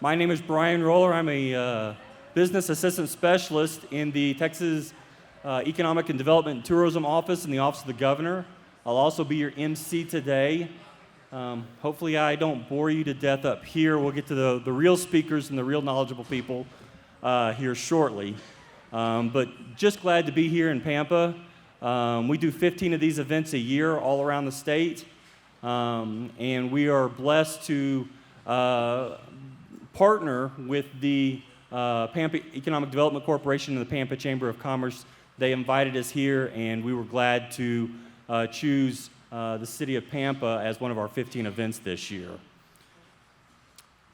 My name is Bryan. I'm a business assistant specialist in the Texas Economic and Development and Tourism Office in the Office of the Governor. I'll also be your MC today. Hopefully I don't bore you to death up here. We'll get to the real speakers and the real knowledgeable people here shortly. But just glad to be here in Pampa. We do 15 of these events a year all around the state. And we are blessed to partner with the Pampa Economic Development Corporation and the Pampa Chamber of Commerce. They invited us here, and we were glad to choose the city of Pampa as one of our 15 events this year.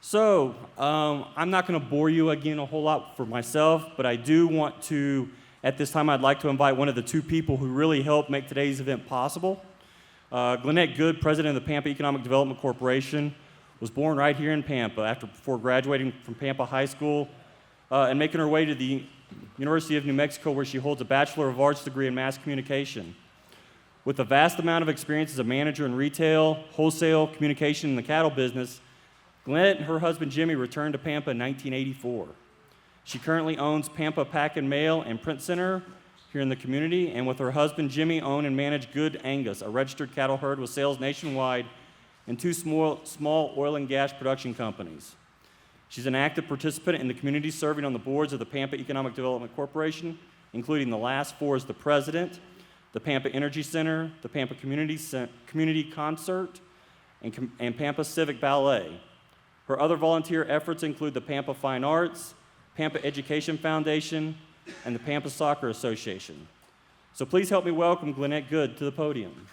So, I'm not going to bore you again a whole lot for myself, but I do want to, at this time, I'd like to invite one of the two people who really helped make today's event possible. Glennette Goode, president of the Pampa Economic Development Corporation, was born right here in Pampa before graduating from Pampa High School and making her way to the University of New Mexico, where she holds a Bachelor of Arts degree in Mass Communication. With a vast amount of experience as a manager in retail, wholesale, communication, and the cattle business, Glennette and her husband Jimmy returned to Pampa in 1984. She currently owns Pampa Pack and Mail and Print Center here in the community, and with her husband Jimmy own and manage Goode Angus, a registered cattle herd with sales nationwide and two small oil and gas production companies. She's an active participant in the community, serving on the boards of the Pampa Economic Development Corporation, including the last four as the president, the Pampa Energy Center, the Pampa Community Concert, and Pampa Civic Ballet. Her other volunteer efforts include the Pampa Fine Arts, Pampa Education Foundation, and the Pampa Soccer Association. So please help me welcome Glennette Goode to the podium.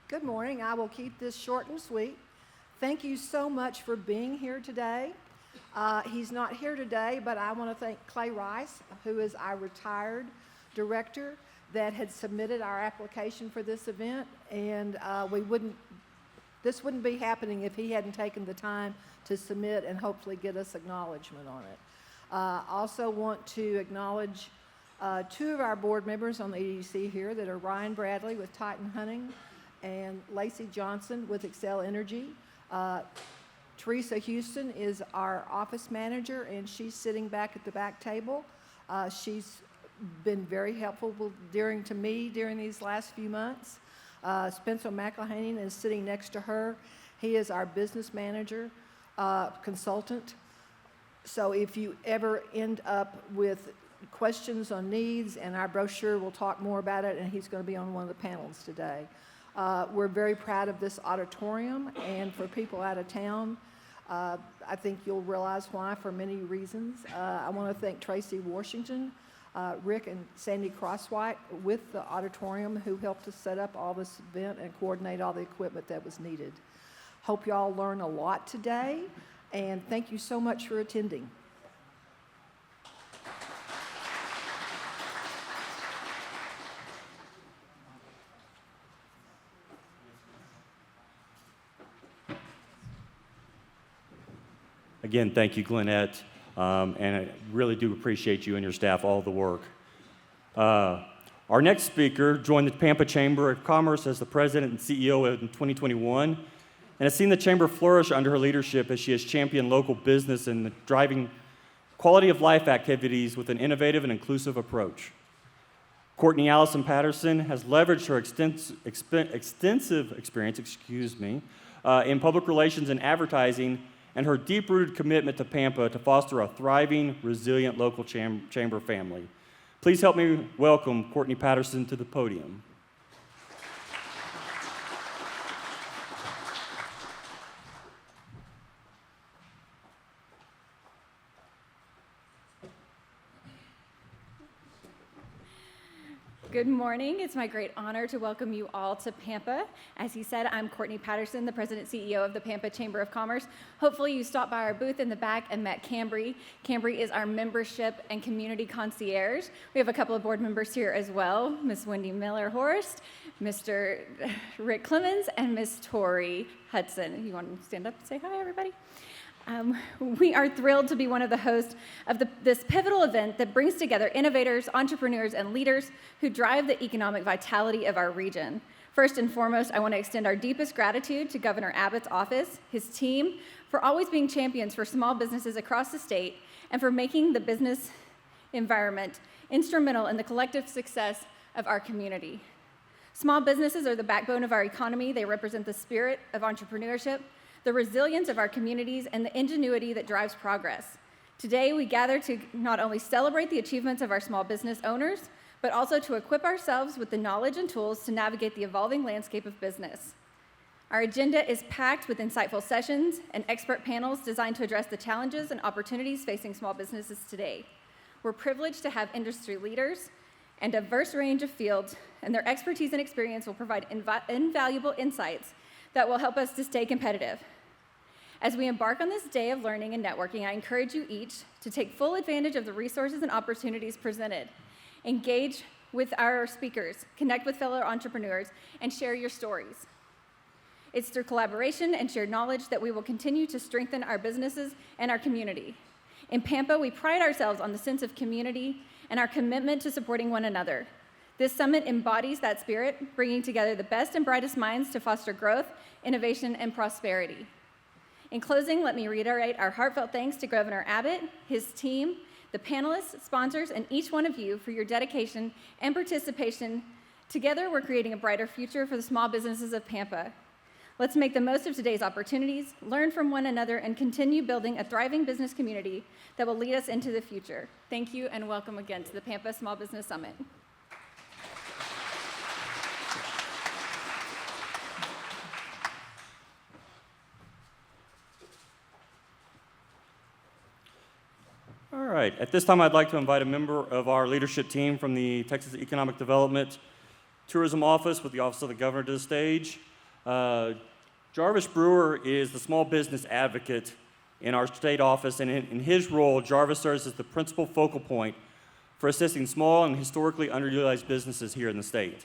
Good morning. I will keep this short and sweet. Thank you so much for being here today. He's not here today, but I want to thank Clay Rice, who is our retired director, that had submitted our application for this event, and this wouldn't be happening if he hadn't taken the time to submit and hopefully get us acknowledgement on it. Also want to acknowledge two of our board members on the EDC here that are Ryan Bradley with Titan Hunting and Lacey Johnson with Excel Energy. Teresa Houston is our office manager, and she's sitting back at the back table. She's been very helpful to me during these last few months. Spencer McElhaney is sitting next to her. He is our business manager, consultant. So if you ever end up with questions on needs, and our brochure will talk more about it, and he's going to be on one of the panels today. We're very proud of this auditorium, and for people out of town, I think you'll realize why for many reasons. I want to thank Tracy Washington, Rick and Sandy Crosswhite with the auditorium, who helped us set up all this event and coordinate all the equipment that was needed. Hope you all learn a lot today, and thank you so much for attending. Again, thank you, Glennette, and I really do appreciate you and your staff, all the work. Our next speaker joined the Pampa Chamber of Commerce as the president and CEO in 2021, and has seen the chamber flourish under her leadership as she has championed local business and driving quality of life activities with an innovative and inclusive approach. Cortnie Allison Patterson has leveraged her extensive experience in public relations and advertising, and her deep-rooted commitment to Pampa to foster a thriving, resilient local chamber family. Please help me welcome Cortnie Patterson to the podium. Good morning. It's my great honor to welcome you all to Pampa. As he said, I'm Cortnie Patterson, the President and CEO of the Pampa Chamber of Commerce. Hopefully you stopped by our booth in the back and met Cambry. Cambry is our membership and community concierge. We have a couple of board members here as well, Ms. Wendy Miller-Horst, Mr. Rick Clemens, and Ms. Tori Hudson. You want to stand up and say hi, everybody? We are thrilled to be one of the hosts of this pivotal event that brings together innovators, entrepreneurs, and leaders who drive the economic vitality of our region. First and foremost, I want to extend our deepest gratitude to Governor Abbott's office, his team, for always being champions for small businesses across the state and for making the business environment instrumental in the collective success of our community. Small businesses are the backbone of our economy. They represent the spirit of entrepreneurship, the resilience of our communities, and the ingenuity that drives progress. Today, we gather to not only celebrate the achievements of our small business owners, but also to equip ourselves with the knowledge and tools to navigate the evolving landscape of business. Our agenda is packed with insightful sessions and expert panels designed to address the challenges and opportunities facing small businesses today. We're privileged to have industry leaders and a diverse range of fields, and their expertise and experience will provide invaluable insights that will help us to stay competitive. As we embark on this day of learning and networking, I encourage you each to take full advantage of the resources and opportunities presented. Engage with our speakers, connect with fellow entrepreneurs, and share your stories. It's through collaboration and shared knowledge that we will continue to strengthen our businesses and our community. In Pampa, we pride ourselves on the sense of community and our commitment to supporting one another. This summit embodies that spirit, bringing together the best and brightest minds to foster growth, innovation, and prosperity. In closing, let me reiterate our heartfelt thanks to Governor Abbott, his team, the panelists, sponsors, and each one of you for your dedication and participation. Together, we're creating a brighter future for the small businesses of Pampa. Let's make the most of today's opportunities, learn from one another, and continue building a thriving business community that will lead us into the future. Thank you, and welcome again to the Pampa Small Business Summit. All right, at this time, I'd like to invite a member of our leadership team from the Texas Economic Development Tourism Office with the Office of the Governor to the stage. Jarvis Brewer is the small business advocate in our state office, and in his role, Jarvis serves as the principal focal point for assisting small and historically underutilized businesses here in the state.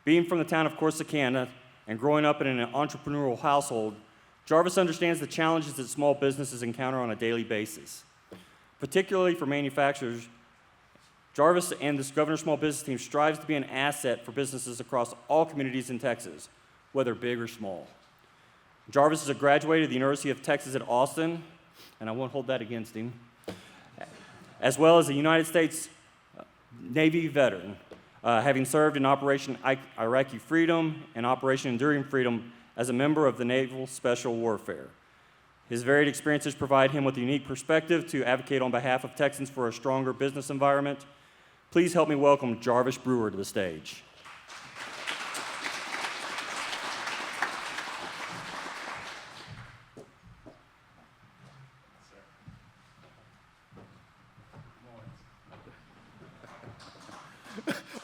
Being from the town of Corsicana and growing up in an entrepreneurial household, Jarvis understands the challenges that small businesses encounter on a daily basis. Particularly for manufacturers, Jarvis and this Governor Small Business Team strives to be an asset for businesses across all communities in Texas, whether big or small. Jarvis is a graduate of the University of Texas at Austin, and I won't hold that against him, as well as a United States Navy veteran, having served in Operation Iraqi Freedom and Operation Enduring Freedom as a member of the Naval Special Warfare. His varied experiences provide him with a unique perspective to advocate on behalf of Texans for a stronger business environment. Please help me welcome Jarvis Brewer to the stage.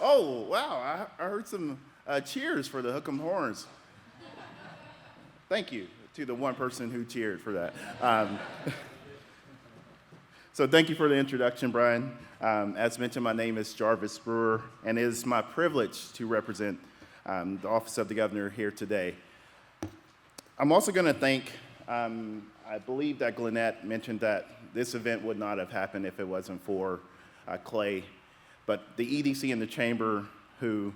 Oh, wow, I heard some cheers for the Hook 'em Horns. Thank you to the one person who cheered for that. So thank you for the introduction, Bryan. As mentioned, my name is Jarvis Brewer, and it is my privilege to represent the Office of the Governor here today. I'm also going to thank, I believe that Glennette mentioned that this event would not have happened if it wasn't for Clay, but the EDC and the Chamber, who,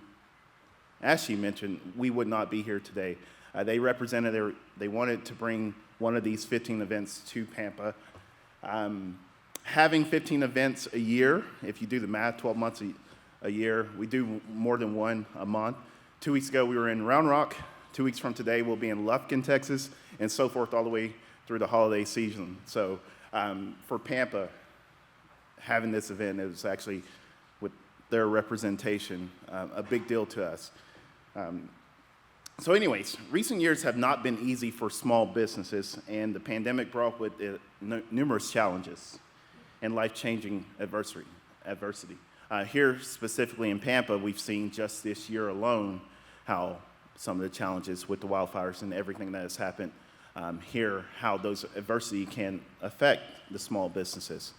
as she mentioned, we would not be here today. They represented, they wanted to bring one of these 15 events to Pampa. Having 15 events a year, if you do the math, 12 months a year, we do more than one a month. 2 weeks ago, we were in Round Rock. 2 weeks from today, we'll be in Lufkin, Texas, and so forth all the way through the holiday season. So for Pampa, having this event is actually, with their representation, a big deal to us. So anyways, recent years have not been easy for small businesses, and the pandemic brought with it numerous challenges and life-changing adversity. Here, specifically in Pampa, we've seen just this year alone how some of the challenges with the wildfires and everything that has happened here, how those adversity can affect the small businesses.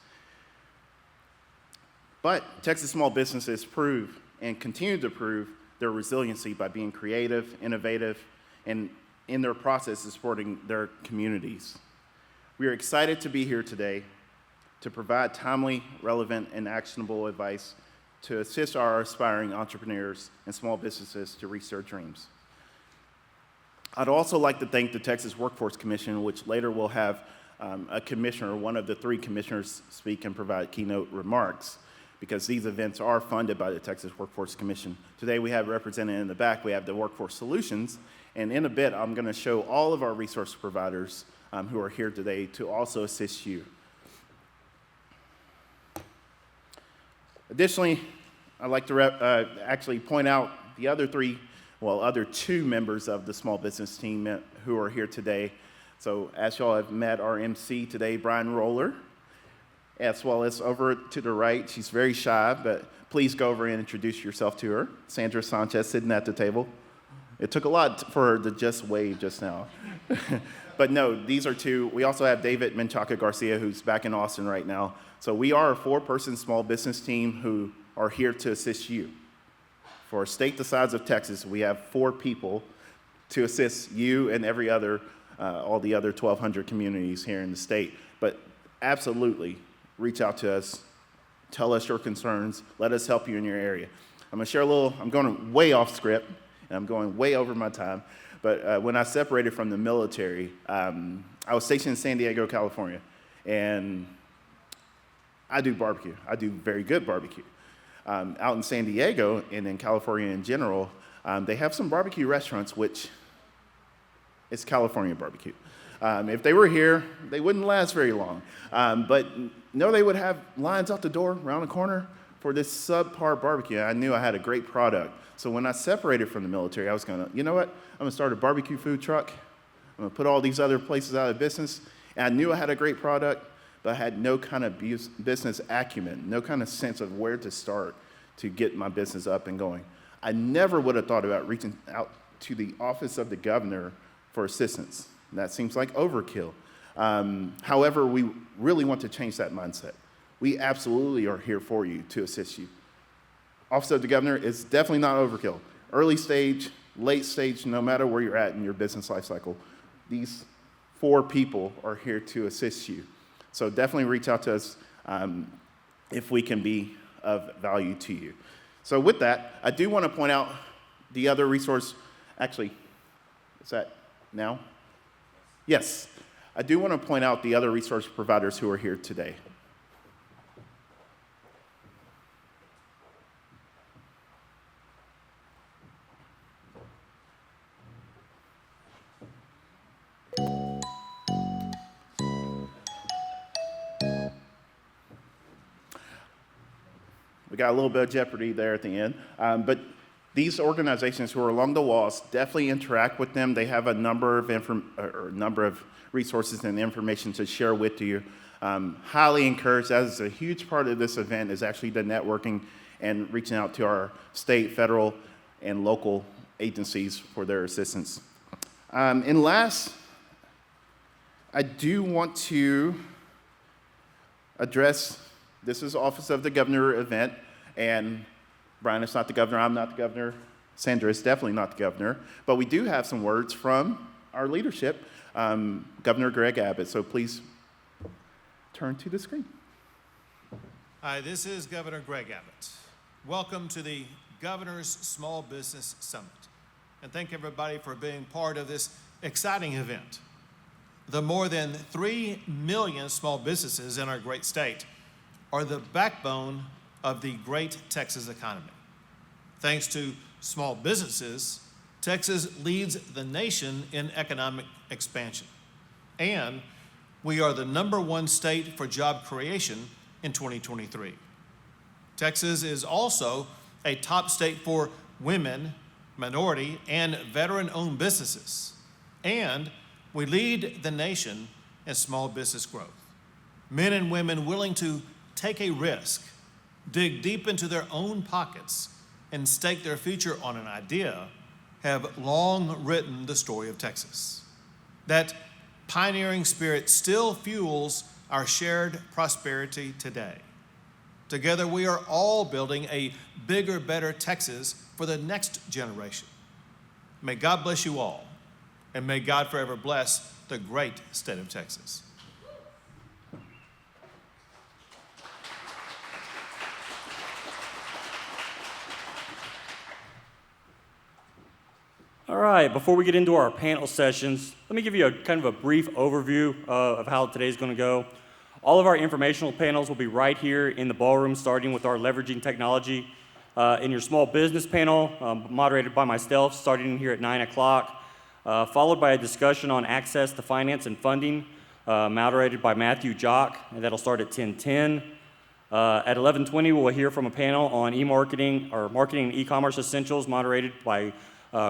But Texas small businesses prove and continue to prove their resiliency by being creative, innovative, and in their process supporting their communities. We are excited to be here today to provide timely, relevant, and actionable advice to assist our aspiring entrepreneurs and small businesses to reach their dreams. I'd also like to thank the Texas Workforce Commission, which later will have a commissioner, one of the 3 commissioners, speak and provide keynote remarks, because these events are funded by the Texas Workforce Commission. Today we have represented in the back, we have the Workforce Solutions, and in a bit I'm going to show all of our resource providers who are here today to also assist you. Additionally, I'd like to actually point out the other 2 members of the small business team who are here today. So as y'all have met our Emcee today, Bryan Roller, as well as over to the right, she's very shy, but please go over and introduce yourself to her. Sandra Sanchez sitting at the table. It took a lot for her to just wave just now. But no, these are 2. We also have David Menchaca Garcia, who's back in Austin right now. So we are a 4-person small business team who are here to assist you. For a state the size of Texas, we have 4 people to assist you and every other, all the other 1,200 communities here in the state. But absolutely, reach out to us, tell us your concerns, let us help you in your area. I'm gonna share a little, I'm going way off script, and I'm going way over my time, but when I separated from the military, I was stationed in San Diego, California, and I do barbecue. I do very good barbecue. Out in San Diego and in California in general, they have some barbecue restaurants, which is California barbecue. If they were here, they wouldn't last very long. But no, they would have lines out the door around the corner for this subpar barbecue. I knew I had a great product. So when I separated from the military, I was gonna, you know what? I'm gonna start a barbecue food truck. I'm gonna put all these other places out of business. And I knew I had a great product, but I had no kind of business acumen, no kind of sense of where to start to get my business up and going. I never would have thought about reaching out to the office of the governor for assistance. That seems like overkill. However, we really want to change that mindset. We absolutely are here for you to assist you. Office of the Governor is definitely not overkill. Early stage, late stage, no matter where you're at in your business life cycle, these 4 people are here to assist you. So definitely reach out to us if we can be of value to you. So with that, I do want to point out the other resource, actually, is that now? Yes. I do want to point out the other resource providers who are here today. We got a little bit of jeopardy there at the end, but these organizations who are along the walls, definitely interact with them. They have a number of resources and information to share with you. Highly encouraged, that is a huge part of this event, is actually the networking and reaching out to our state, federal, and local agencies for their assistance. And last, I do want to address, this is Office of the Governor event, and Bryan is not the governor, I'm not the governor, Sandra is definitely not the governor, but we do have some words from our leadership, Governor Greg Abbott, so please turn to the screen. Hi, this is Governor Greg Abbott. Welcome to the Governor's Small Business Summit, and thank everybody for being part of this exciting event. The more than 3 million small businesses in our great state are the backbone of the great Texas economy. Thanks to small businesses, Texas leads the nation in economic expansion. And we are the #1 state for job creation in 2023. Texas is also a top state for women, minority, and veteran-owned businesses. And we lead the nation in small business growth. Men and women willing to take a risk, dig deep into their own pockets, and stake their future on an idea have long written the story of Texas. That pioneering spirit still fuels our shared prosperity today. Together, we are all building a bigger, better Texas for the next generation. May God bless you all, and may God forever bless the great state of Texas. All right, before we get into our panel sessions, let me give you a kind of a brief overview of how today's going to go. All of our informational panels will be right here in the ballroom, starting with our leveraging technology. In your small business panel, moderated by myself, starting here at 9 o'clock, followed by a discussion on access to finance and funding, moderated by Matthew Jock, and that'll start at 10:10. At 11:20, we'll hear from a panel on e-marketing or marketing and e-commerce essentials, moderated by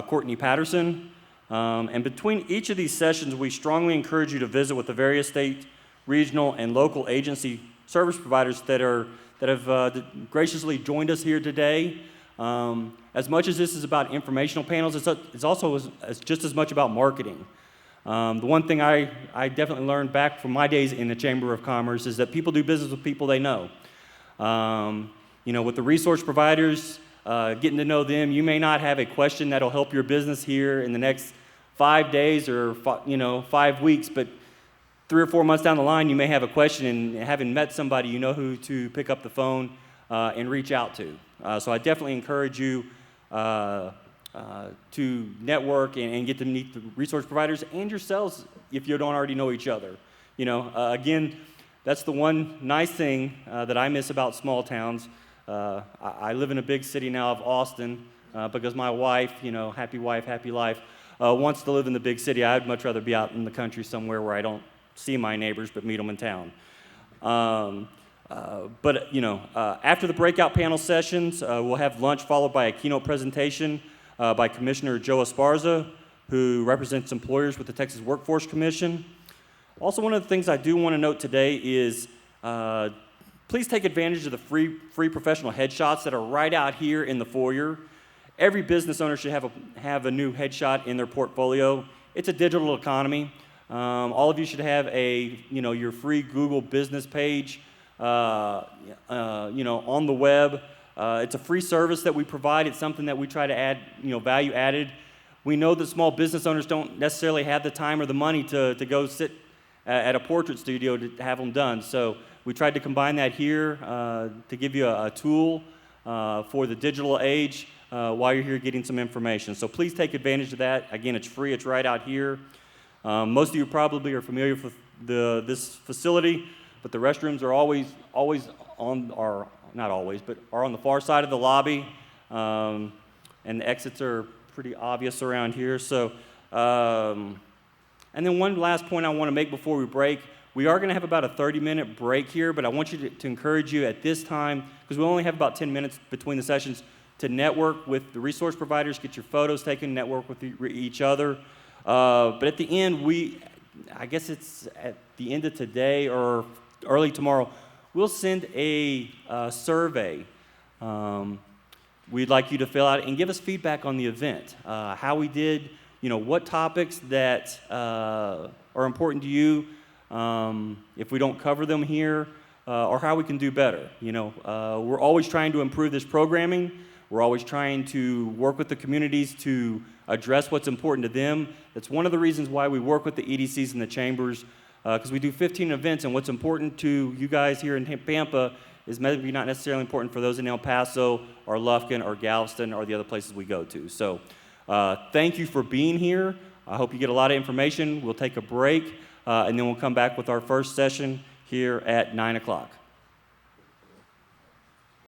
Cortnie, Patterson. And between each of these sessions, we strongly encourage you to visit with the various state, regional, and local agency service providers that have graciously joined us here today. As much as this is about informational panels, it's also just as much about marketing. The one thing I definitely learned back from my days in the Chamber of Commerce is that people do business with people they know. With the resource providers, getting to know them, you may not have a question that'll help your business here in the next 5 days or 5 weeks, but 3 or 4 months down the line, you may have a question, and having met somebody, you know who to pick up the phone and reach out to. So I definitely encourage you to network and get to meet the resource providers and yourselves if you don't already know each other. Again, that's the one nice thing that I miss about small towns. I live in a big city now of Austin because my wife, happy wife, happy life, wants to live in the big city. I'd much rather be out in the country somewhere where I don't see my neighbors but meet them in town. After the breakout panel sessions, we'll have lunch followed by a keynote presentation by Commissioner Joe Esparza, who represents employers with the Texas Workforce Commission. Also, one of the things I do want to note today is please take advantage of the free professional headshots that are right out here in the foyer. Every business owner should have a new headshot in their portfolio. It's a digital economy. All of you should have your free Google business page on the web. It's a free service that we provide. It's something that we try to add, value added. We know that small business owners don't necessarily have the time or the money to go sit at a portrait studio to have them done. So we tried to combine that here to give you a tool for the digital age while you're here getting some information. So please take advantage of that. Again, it's free. It's right out here. Most of you probably are familiar with this facility, but the restrooms are always on, or not always, but are on the far side of the lobby, and the exits are pretty obvious around here. So. And then one last point I want to make before we break. We are going to have about a 30-minute break here, but I want you to encourage you at this time, because we only have about 10 minutes between the sessions, to network with the resource providers, get your photos taken, network with each other. But at the end, I guess it's at the end of today or early tomorrow, we'll send a survey we'd like you to fill out and give us feedback on the event, how we did, what topics that are important to you, if we don't cover them here, or how we can do better. We're always trying to improve this programming. We're always trying to work with the communities to address what's important to them. That's one of the reasons why we work with the EDCs and the chambers, because we do 15 events, and what's important to you guys here in Pampa is maybe not necessarily important for those in El Paso or Lufkin or Galveston or the other places we go to. So thank you for being here. I hope you get a lot of information. We'll take a break, and then we'll come back with our first session here at 9 o'clock.